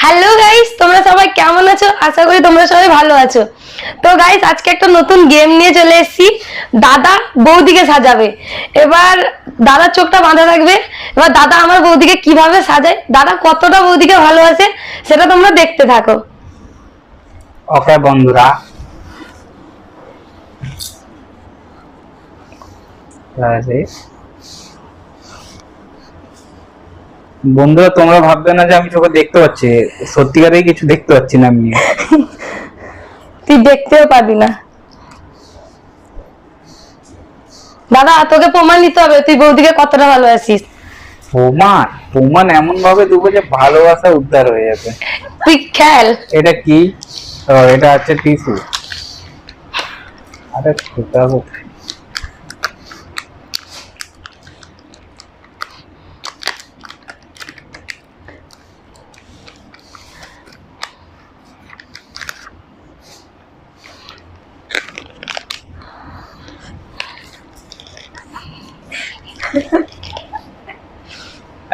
Hello guys, তোমরা সবাই কেমন আছো? আশা করি তোমরা সবাই ভালো আছো। তো গাইস, আজকে একটা নতুন গেম নিয়ে চলে এসেছি। দাদা বৌদিকে সাজাবে। এবার দাদার চোখটা বাঁধা থাকবে। এবার দাদা আমার বৌদিকে কিভাবে সাজায়, দাদা কতটা বৌদিকে ভালোবাসে, সেটা তোমরা দেখতে থাকো। ওকে বন্ধুরা, বন্ধুরা তোমরা ভাববে না যে আমি তোকে দেখতে পাচ্ছি, সত্যিকারেই কিছু দেখতে পাচ্ছি না আমি। তুই দেখতেও পারবি না। দাদা, তোকে প্রমাণ নিতে হবে তুই বৌদিকে কতটা ভালোবাসিস। প্রমাণ প্রমাণ এমন ভাবে দেবো যে ভালোবাসা উদ্ধার হয়ে যাবে। তুই খেল। এটা কি? এটা হচ্ছে টিস্যু। আরে কোথা কোথায়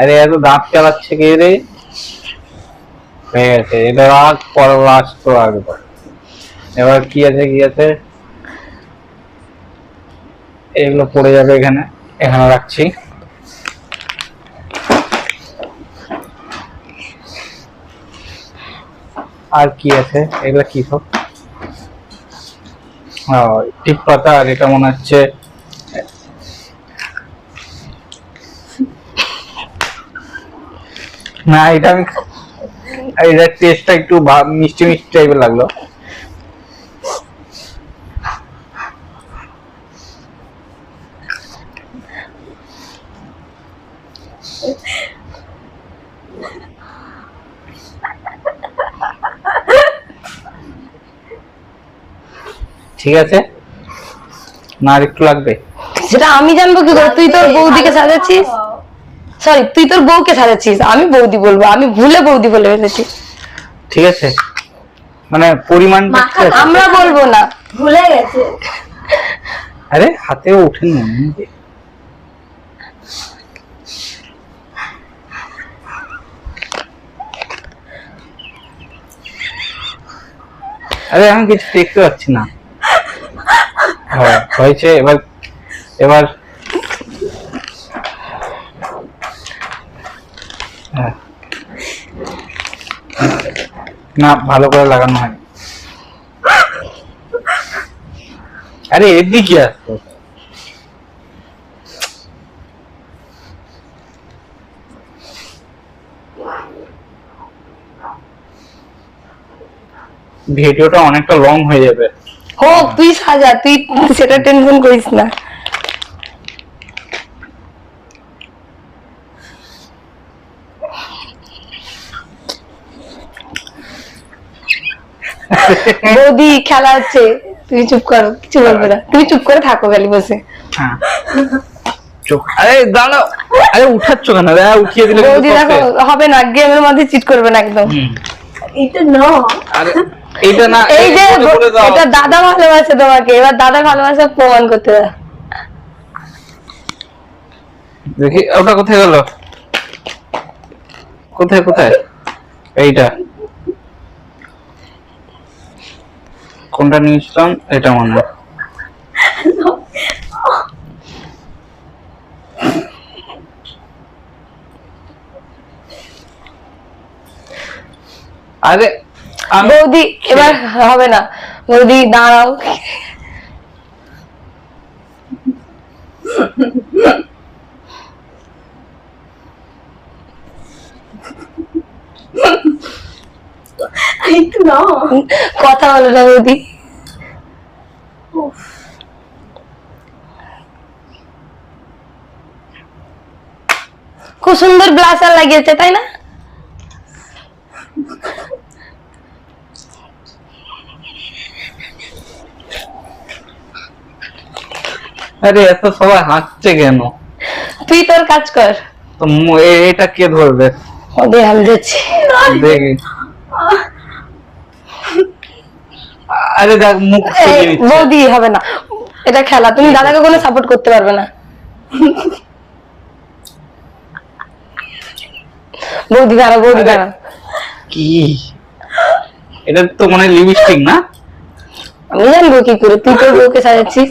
আরে এত দাঁত চালাচ্ছে কে রে? হয়ে গেছে, এটা রাখ, পরে লাস্ট তো রাখবো। এবার কি আছে কি আছে, এগুলো পড়ে যাবে এখানে, এখানে রাখছি। আর কি আছে, এগুলো কি সব? ঠিক কথা। আর এটা মনে হচ্ছে না, এটা আমি এটার টেস্টটা একটু মিষ্টি মিষ্টি টাইপের লাগলো। ঠিক আছে না, আর একটু লাগবে? সেটা আমি জানবো কি করে? তুই তোর বৌদিকে সাজাচ্ছিস, সরি তুই তোর বউকে সাজাচ্ছিস, আমি বৌদি বলবো, আমি ভুলে বৌদি বলে ফেলেছি। ঠিক আছে, মানে পরিমাণটা ঠিক আছে? আমরা বলবো না, ভুলে গেছে। আরে হাতেও ওঠেনি। আরে আমি কিছু দেখতে পাচ্ছি না। হয়েছে। এবার এবার না, ভালো করে লাগানো হয়। আরে এদিকে আসো। ভিডিওটা অনেকটা লং হয়ে যাবে। হোক, তুই সাজা, তুই সেটা টেনশন করিস না। বৌদি খেলা হচ্ছে, তুমি চুপ করো, কিছু বলবে না, তুমি চুপ করে থাকো খালি বসে। হ্যাঁ, আরে দাঁড়াও, আরে উঠাচ্ছ কেন? উঠিয়ে দিলে বৌদি দেখো, হবে না, গেমের মধ্যে চিট করবে না একদম। এটা না, আরে এইটা না, এই যে এটা দাদা ভালোবাসে তোমাকে, এবার দাদা ভালোবাসা প্রমাণ করতে দাও। দেখি ওটা কোথায় গেল? কোথায় কোথায়? এইটা কোনটা নিয়েছিলাম? এটা মনে হয়। আরে বৌদি এবার হবে না, বৌদি দাঁড়াও। এটা না। কথা বলো না বৌদি। খুব সুন্দর ব্লাশার লাগিয়েছে, তাই না? আরে এত সবাই হাসছে কেন? তুই তোর কাজ কর। তো এটা কে ধরবে? ওদের আমি দিচ্ছি। দেখি। আরে দেখ, মুখ বৌদি হবে না, এটা খেলা, তুমি দাদাকে কোনো সাপোর্ট করতে পারবে না। বৌদি দাঁড়া, বৌদি দাঁড়া। কি এটা তো মনে হয় লিপস্টিক না? আমি জানবো কি করে, তুই তোর বউকে সাজাচ্ছিস।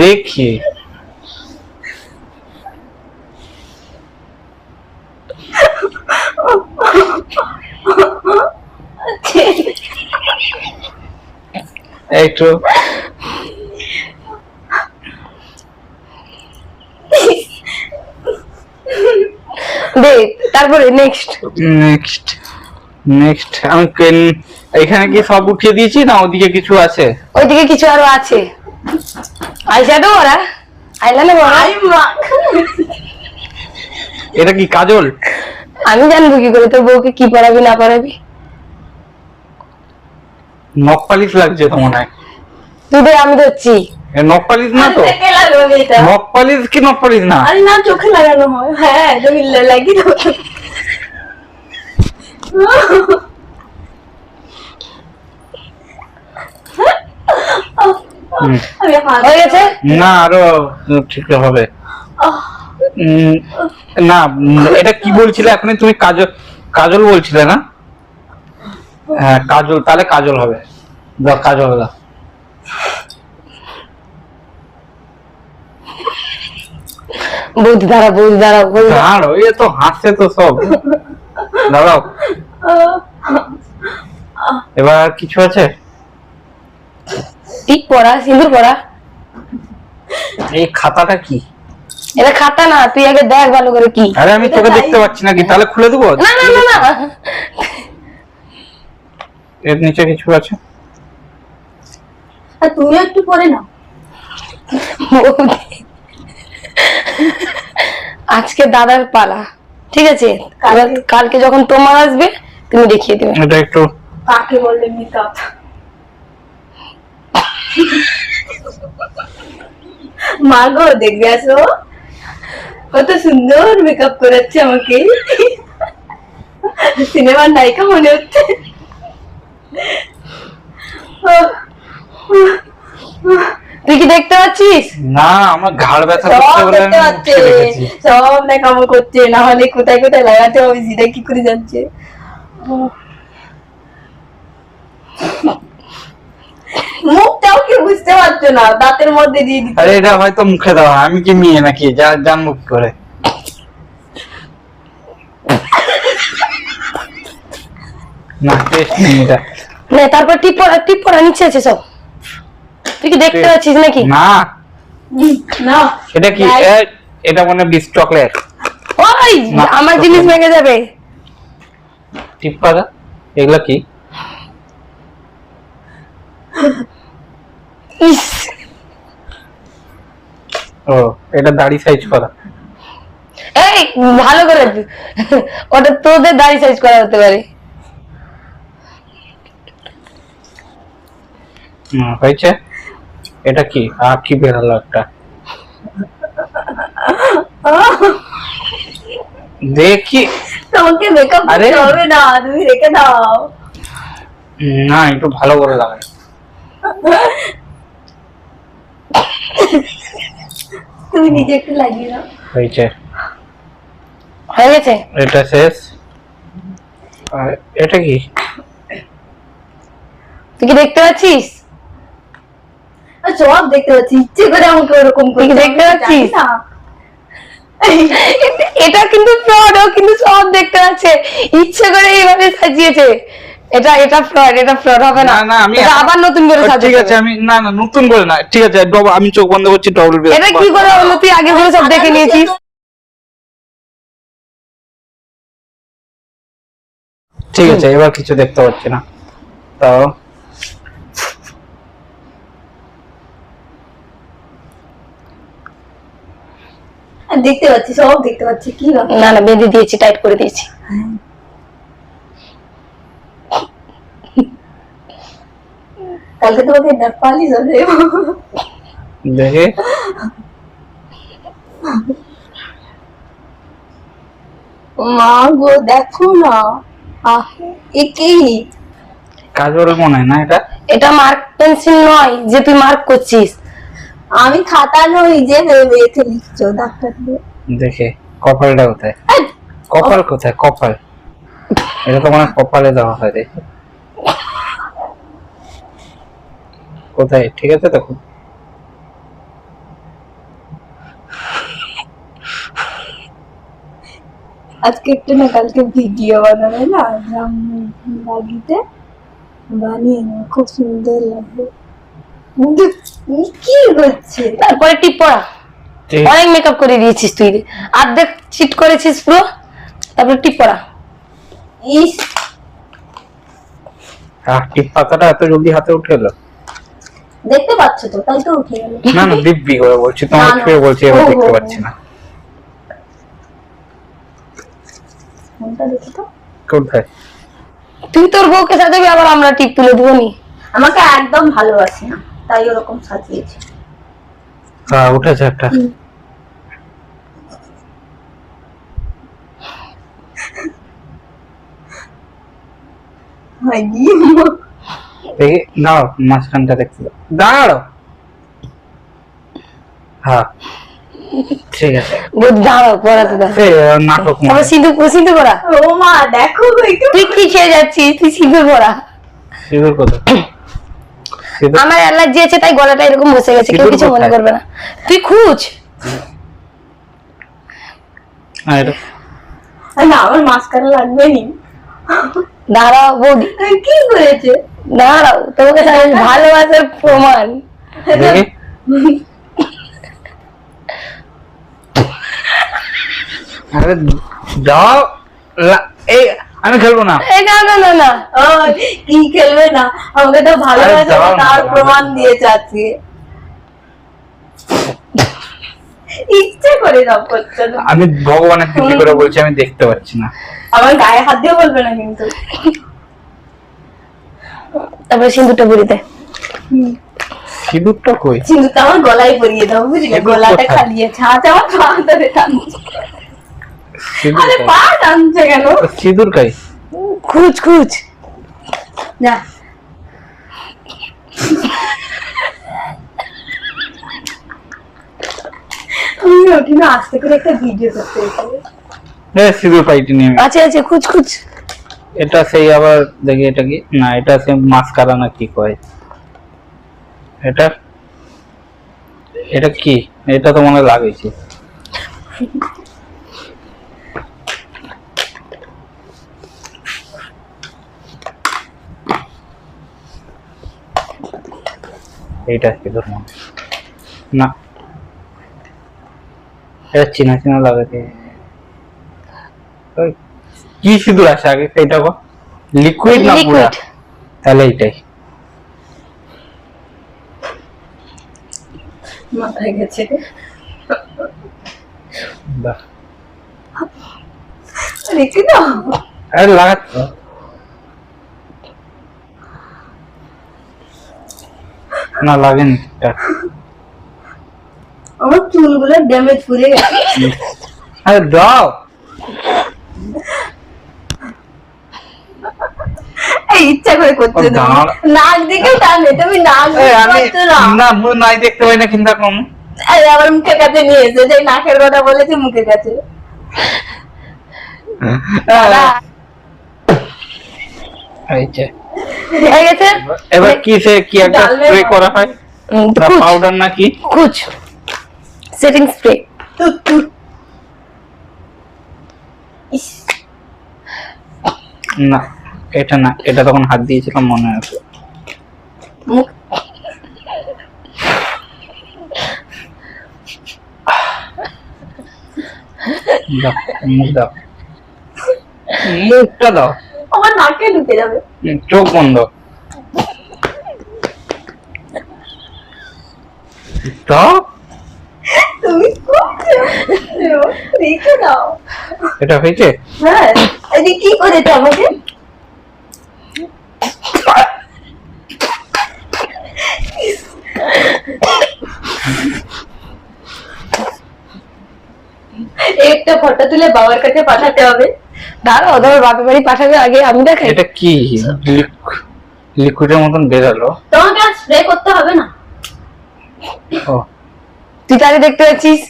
দেখি একটু দে, তারপরে নেক্সট। নেক্সট নেক্সট আমি এখানে কি সব উঠিয়ে দিয়েছি না ওদিকে কিছু আছে? ওইদিকে কিছু আরো আছে। আইশ্যাডো ওরা, আইলাইনার ওরা। এটা কি কাজল? আমি জানবো কি করে তোর বউকে কি পড়াবি না পড়াবি। নখ পালিশ লাগছে তো মনে হয়। তুই দে, আমি ধরছি। নখ পালিশ না তো? চোখে লাগাবে এটা। নখ পালিশ কি নখ পালিশ না? আরে না, চোখে লাগানো হয়। হ্যাঁ, তুমি লাগিয়ে দাও। আমি হাত হয়ে গেছে? না আরো ঠিক হবে। না এটা কি বলছিলে এখনই তুমি? কাজল, কাজল বলছিলে না? হ্যাঁ কাজল, তাহলে কাজল হবে। দাও কাজল দাও। বৌদি দাঁড়া, বৌদি দাঁড়াও, বৌদি দাঁড়াও। দাঁড়াও, এ তো হাসছে তো সব। দাঁড়াও, এবার আর কিছু আছে? ঠিক পড়া, সিঁদুর পড়া। এই খাতাটা কি? এটা খাতা না, তুই আগে দেখ ভালো করে কি। আরে আমি তোকে দেখতে পাচ্ছি নাকি, তাহলে খুলে দেবো? না না না না, এর নিচে কিছু আছে? আর তুমি একটু পরে না। বৌদি, আজকে দাদার পালা, ঠিক আছে? কালকে যখন তোমার আসবে তুমি দেখিয়ে দেবে। এটা একটু কাকে বললে মেকআপ? মা গো, দেখবে আসো কত সুন্দর মেকআপ করাচ্ছে আমাকে। সিনেমার নায়িকা মনে হচ্ছে। তুই কি দেখতে পাচ্ছিস? না, আমার ঘাড় ব্যথা সব করছে বলে দেখতে আমি পাচ্ছে, উঠে রেখেছি। সব দেখামো করছে, না হলে কোথায় কোথায় লাগাতে হবে সেটা কি করে যাচ্ছে। মুখটাও কি বুঝতে পারছো না, দাঁতের মধ্যে দিয়ে দিতে। আরে এটা হয়তো মুখে দেওয়া, আমি কি মেয়ে নাকি জানবো কি করে? না টেস্ট নেই এটা। না, তারপর টিপ পড়া নিচে আছে সব। তুই কি দেখতে পাচ্ছিস নাকি? না না, এটা কি? এটা মনে বিস চকলেট। ওই না, আমার চকলেট জিনিস না। ভেঙে যাবে। টিপ পাতা, এগুলা কি? ইস, ও এটা দাড়ি সাইজ করা। এই ভালো করে ওটা তোদের দাড়ি সাইজ করা হতে পারে। হয়েছে। এটা কি? আর কি বেরোলো একটা? দেখি। তোমাকে মেকআপ আরে। করতে হবে না, তুমি রেখে দাও। না একটু ভালো করে লাগাই। তুমি নিজে একটু লাগিয়ে দাও। হয়েছে। হয়ে গেছে? এটা শেষ। আর এটা কি? তুই কি দেখতে পাচ্ছিস? আর সব দেখতে পাচ্ছি, ইচ্ছে করে আমাকে ওরকম তুই কি করতে দেখতে হবে, পাচ্ছিস? জানি না। এটা কিন্তু ফ্রড, ও কিন্তু সব দেখতে পাচ্ছে, ইচ্ছে করে এইভাবে সাজিয়েছে। এটা ফ্রড হবে না। না না আমি এটা আবার নতুন করে সাজাতে ঠিক আছে, হবে। আমি না না নতুন করে না, ঠিক আছে আমি চোখ বন্ধ করছি, ডবল বেস। এটা কি করে হলো? তুই আগে করে সব দেখে নিয়েছিস। ঠিক আছে, এবার কিছু দেখতে পাচ্ছি না। তাও দেখতে পাচ্ছি, সব দেখতে পাচ্ছি, কি ব্যাপার? না না, বেঁধে দিয়েছি, টাইট করে দিয়েছি। কালকে তোমাকে নেপালি যাবে। দেখে মা গো, দেখো না, এ কি? কাজল মনে হয় না এটা? এটা মার্ক পেন্সিল নয় যে তুই মার্ক করছিস। আমি খাতা নই যে মেয়েতে লিখছো, ডাক্তার দিয়ে। দেখে কপালটা কোথায়? কপাল কোথায়? কপাল এটা তো মানে কপালে দেওয়া হয় রে। কোথায়? ঠিক আছে তো। আজকে একটু না কালকে ভিডিও বানাবে না লাগিতে বানিয়ে না, খুব সুন্দর লাগবে। কিন্তু কি হচ্ছে? তারপরে টিপ পড়া, ঠিক। অনেক মেকআপ করে দিয়েছিস তুই, অর্ধেক চিট করেছিস পুরো, তারপরে টিপ পড়া। ইস, টিপ পাতাটা এত জলদি হাতে উঠে এলো? দেখতে পাচ্ছ তো, তাই তো উঠে গেল। না না, দিব্যি করে বলছি, তোমার না, না। ছুঁয়ে বলছি, এবার ও, দেখতে ও, পাচ্ছি না। ফোনটা দেখি তো। কোথায়? তুই তোর বউকে সাজাবি, আবার আমরা টিপ তুলে দিব নি? আমাকে একদম ভালোবাসে না, তাই ওরকম সাজিয়েছে। হ্যাঁ, উঠেছে একটা। দেখি, দাঁড়াও, মাঝখানটা দেখতে দাও। দাঁড়াও। হ্যাঁ, ঠিক আছে। দাঁড়াও, পড়াতে দাও। এই, নাটক তারপর মানে। সিঁদুর পড়া। ও মা, দেখো একটু। তুই কি খেয়ে যাচ্ছিস? তুই সিঁদুর পড়া। সিঁদুর কোথায়? সিঁদুর? আমার অ্যালার্জি আছে, তাই গলাটা এরকম বসে গেছে, কেউ সিঁদুর কিছু মনে কোথায়? করবে না। তুই খুঁজ। এটা না, আমার মাস্কারা লাগবে নি। দাঁড়াও বৌদি, কি করেছে? দাঁড়াও, তোমাকে সাজাবি, ভালোবাসার প্রমাণ। দেখি। আরে দাও। এই, আমি খেলবো না। এই না না না না, ও, কি খেলবে না? আমাকে তো ভালোবাসে আরে দাও না, না, তার দাও। প্রমাণ দিয়েছে আজকে। ইচ্ছে করে দাও, করছে না। আমি ভগবানের দিব্যি করে বলছি, আমি দেখতে পাচ্ছি না। আমার গায়ে হাত দিয়ে বলবে না কিন্তু। তারপরে সিঁদুরটা পরিতে। সিঁদুরটা কই? সিঁদুরটা আমার গলায় পরিয়ে দাও, বুঝলে? সিঁদুর গলাটা কোথায়? খালি আছে, হাত আমার পা ধরে টানছে। সিঁদুর আরে কই? পা টানছে কেন? সিঁদুর কই? খুঁজ খুঁজ। না, আমি ওঠি না, আস্তে করে একটা ভিডিও করতে হবে। সিঁদুর পাইটি নিয়ে আছে আছে, খুঁজ খুঁজ। এটা সেই আবার দেখি, এটা কি না, এটা সে মাস্কারা না কি কয় এটা? এটা কি? এটা তো মনে লাগাইছে। এইটা সিঁদুর না, না এটা চিনা চিনা লাগাইছে। ওই, কি সিঁদুর আছে আগে সেইটা গো? লিকুইড না পুরা? লিকুইড। তাহলে এইটাই। মাথায় গেছে। বাহ, রেখে দাও। আরে লাগাচ্ছ না? লাগেনি এটা। আমার চুলগুলো ড্যামেজ ফুলে গেছে। আরে দাও। এই ইচ্ছা করে করছো ও, তুমি। দাঁড়া। নাক দিকে টানে, তুমি নাক এই, দেখতে আমি পাচ্ছ না। না, মুখ নাই দেখতে পাই না, কিন্তু কম। আরে আমার মুখের কাছে নিয়ে এসে, যে নাকের কথা বলেছে মুখের কাছে। এই যে হয়ে গেছে। এবার কি সে কি একটা ডালমে স্প্রে করা হয় না, খুঁজ পাউডার না কি? খুঁজ। Setting spray. তুক তুক। ইস, না, এটা না, এটা তখন হাত দিয়েছিলাম মনে আছে। মুখ দাও, মুখ দাও, মুখটা দাও। আমার নাকে ঢুকে যাবে। চোখ বন্ধ। দাও। তুমি করছো, রেখে দাও। এটা হয়েছে? হ্যাঁ, এই যে কি করেছে আমাকে? একটা ফটো তুলে বাবার কাছে পাঠাতে হবে। দাঁড়াও, তোমার বাপের বাড়ি পাঠাবে, আগে আমি দেখাই। এটা কি লিকুইডের মতন বেরালো? তোমাকে আর স্প্রে করতে হবে না। ও তুই তাহলে দেখতে পাচ্ছিস?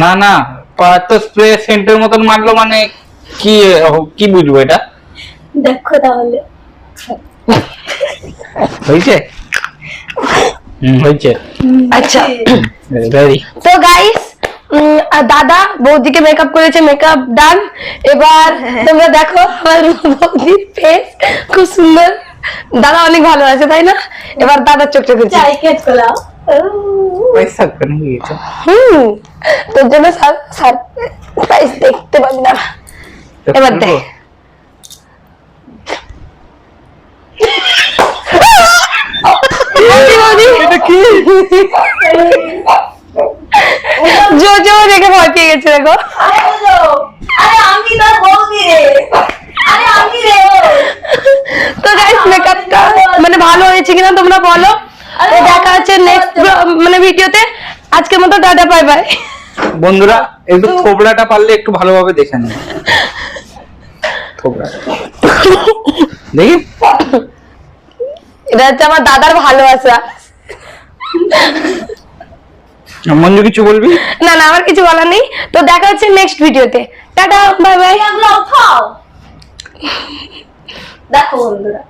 না না, বাবা, তো স্প্রে সেন্টের মতন মারলো মানে কি কি বুঝবো এটা? দেখো তাহলে হয়েছে? হয়েছে। আচ্ছা রেডি। তো গাইস দাদা বৌদিকে মেকআপ করেছে, মেকআপ ডান। এবার তোমরা দেখো আমার বৌদির ফেস খুব সুন্দর, দাদা অনেক ভালো আছে তাই না? এবার দাদার চোখটা করছি। চাই কেট করলাম পয়সা কেন গিয়েছে? তোর জন্য সারপ্রাইজ দেখতে পাবি না। এবার দেখ এটা কি? জো দেখে ভয় পেয়ে গেছে দেখো। আরে আমি না বৌদি রে, আরে আমি রে তো গাইস মেকআপটা মানে ভালো হয়েছে কিনা তোমরা বলো। তো দেখা হচ্ছে নেক্সট মানে ভিডিওতে। আজকের মতো টাটা, বাই বাই। বন্ধুরা একটু থোবড়াটা পারলে একটু ভালোভাবে দেখে নিন। থোবড়া দেখি। এটা হচ্ছে আমার দাদার ভালোবাসা। মঞ্জু কিছু বলবি? না না আমার কিছু বলার নেই। তো দেখা হচ্ছে নেক্সট ভিডিওতে। Tata, bye bye. এগুলো উঠাও দেখো বন্ধুরা